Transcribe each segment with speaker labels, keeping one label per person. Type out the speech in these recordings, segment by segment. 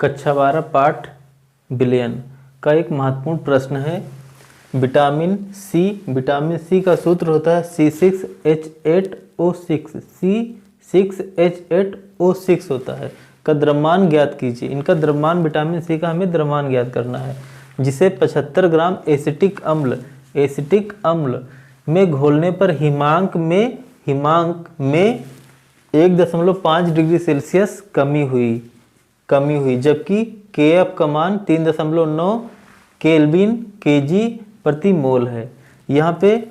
Speaker 1: कक्षा 12 पाठ विलयन का एक महत्वपूर्ण प्रश्न है। विटामिन सी का सूत्र होता है C6H8O6 C6H8O6 होता है का द्रव्यमान ज्ञात कीजिए। इनका द्रव्यमान विटामिन सी का हमें द्रव्यमान ज्ञात करना है, जिसे 75 ग्राम एसिटिक अम्ल में घोलने पर हिमांक में 1.5 डिग्री सेल्सियस कमी हुई, जबकि Kf का मान 3.9 केल्विन केजी प्रति मोल है। यहाँ पे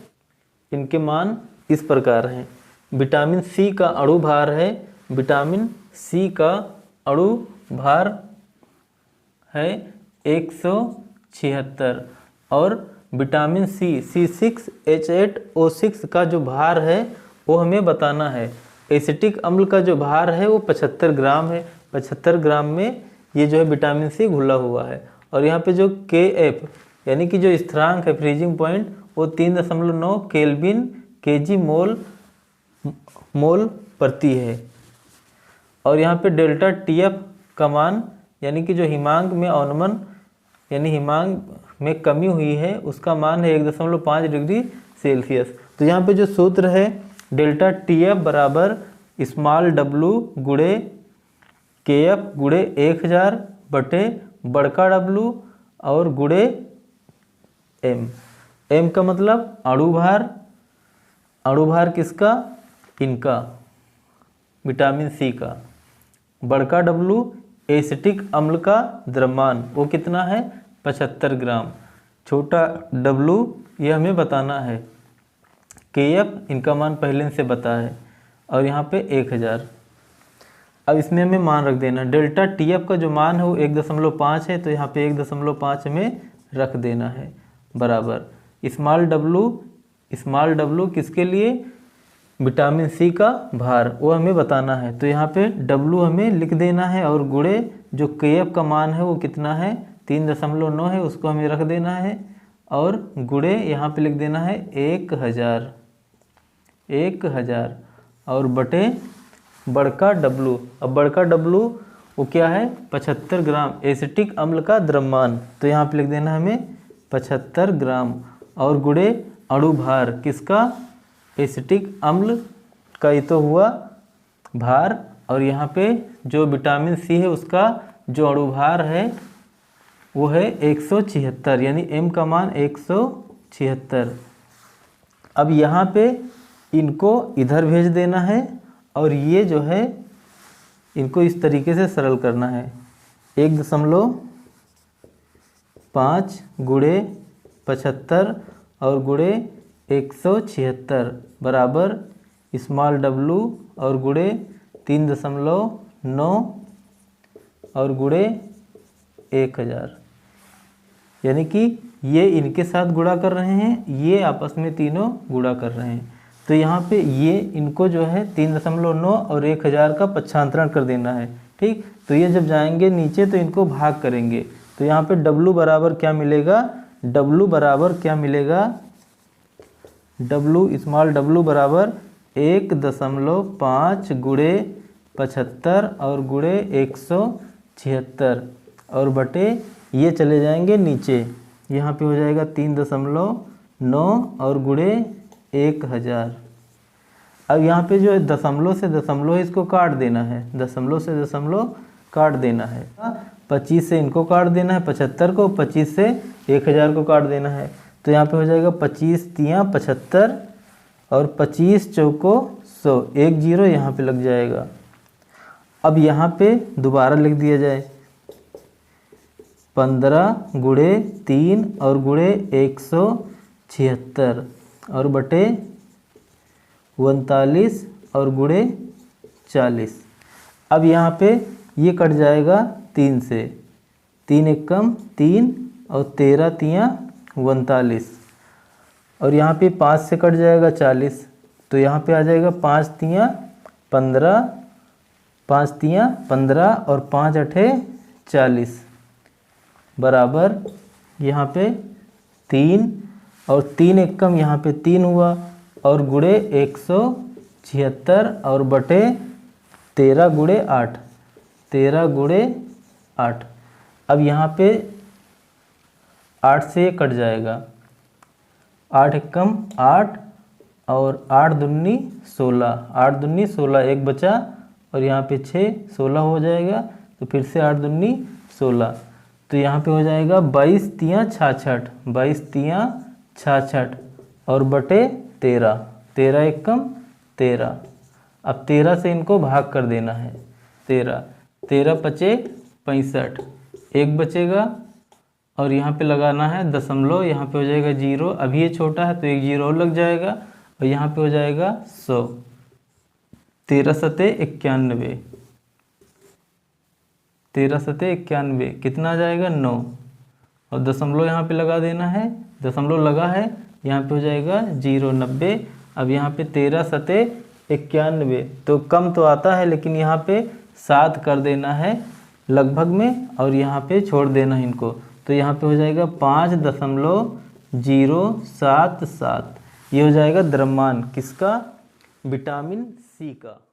Speaker 1: इनके मान इस प्रकार हैं। विटामिन सी का अणु भार है, विटामिन सी का अणु भार है 176 और विटामिन सी C6H8O6 का जो भार है वो हमें बताना है। एसिटिक अम्ल का जो भार है वो 75 ग्राम है। 75 ग्राम में ये जो है विटामिन सी घुला हुआ है। और यहाँ पे जो Kf यानी कि जो स्थिरांक है फ्रीजिंग पॉइंट वो 3.9 केल्विन केजी मोल प्रति है। और यहाँ पे डेल्टा Tf का मान यानी कि जो हिमांक में अवनमन यानी हिमांक में कमी हुई है उसका मान है 1.5 डिग्री सेल्सियस। तो यहाँ पे जो सूत्र है डेल्टा Tf बराबर स्मॉल w गुणे Kf गुणे 1000 बटे बड़का W और गुणे m का मतलब अणु भार किसका? इनका विटामिन सी का। बड़का W एसिटिक अम्ल का द्रव्यमान वो कितना है? 75 ग्राम। छोटा W ये हमें बताना है। Kf इनका मान पहले से बता है और यहाँ पे 1000। अब इसमें हमें मान रख देना। डेल्टा Tf का जो मान है वो 1.5 है, तो यहाँ पे 1.5 हमें रख देना है बराबर स्मॉल w किसके लिए? विटामिन सी का भार वो हमें बताना है। तो यहाँ पे W हमें लिख देना है और गुणे जो Kf का मान है वो कितना है? 3.9 है, उसको हमें रख देना है और गुणे यहाँ पे लिख देना है 1000 और बटे बड़का W। अब बड़का W वो क्या है? 75 ग्राम एसिटिक अम्ल का द्रव्यमान, तो यहाँ पे लिख देना हमें 75 ग्राम और गुणे अणु भार किसका? एसिटिक अम्ल का ये तो हुआ भार। और यहाँ पे जो विटामिन सी है उसका जो अणु भार है वो है 176 यानी m का मान 176। अब यहाँ पे इनको इधर भेज देना है और ये जो है इनको इस तरीके से सरल करना है। 1.5 गुणे 75 और गुणे 176 बराबर स्मॉल w और गुणे 3.9 और गुणे 1000, यानी कि ये इनके साथ गुणा कर रहे हैं, ये आपस में तीनों गुणा कर रहे हैं। तो यहाँ पे ये इनको जो है 3.9 और 1000 का पक्षांतरण कर देना है। ठीक, तो ये जब जाएंगे नीचे तो इनको भाग करेंगे। तो यहाँ पे W बराबर क्या मिलेगा? स्मॉल w बराबर 1.5 गुणे 75 और गुणे 176 और बटे ये चले जाएंगे नीचे। यहाँ पे हो जाएगा 3.9 और गुणे 1000। अब यहाँ पे जो है दशमलव से दशमलव इसको काट देना है, दशमलव से दशमलव काट देना है। 25 से इनको काट देना है 75 को, 25 से 1000 को काट देना है। तो यहाँ पे हो जाएगा 25 तियाँ 75 और 25 चौको 100, 10 यहाँ पे लग जाएगा। अब यहाँ पे दोबारा लिख दिया जाए 15 गुणे 3 और गुणे 176 और बटे 39 और गुणे 40। अब यहाँ पे ये कट जाएगा 3 से, 3 एकम 3 और 13 तियाँ 39 और यहाँ पे 5 से कट जाएगा 40, तो यहाँ पे आ जाएगा 5 तियाँ 15, 5 तियाँ 15 और 5 अठे 40 बराबर यहाँ पे 3 और 3 एकम यहाँ पे 3 हुआ और गुणे 176 और बटे 13 गुणे 8, 13 गुणे 8। अब यहाँ पे 8 से ये कट जाएगा, 8 एकम 8 और 8 दूनी 16, 8 दूनी 16, एक बचा और यहाँ पे 6, 16 हो जाएगा। तो फिर से 8 दूनी 16, तो यहाँ पे हो जाएगा 22 तियाँ 66, 22 तियाँ 66 और बटे 13, 13 एकम 13। अब 13 से इनको भाग कर देना है, 13, 13 पचे 65, एक बचेगा और यहाँ पे लगाना है दशमलव, यहाँ पे हो जाएगा 0, अभी ये छोटा है तो एक 0 और लग जाएगा और यहाँ पे हो जाएगा 100, 13 सते 91, 13 सते 91 कितना आ जाएगा 9 और दशमलव यहाँ पे लगा देना है, दशमलव लगा है, यहाँ पे हो जाएगा 0, 90। अब यहाँ पे 13 सते 91, तो कम तो आता है लेकिन यहाँ पे 7 कर देना है लगभग में और यहाँ पे छोड़ देना है इनको, तो यहाँ पे हो जाएगा 5.077। ये हो जाएगा द्रव्यमान किसका, विटामिन सी का।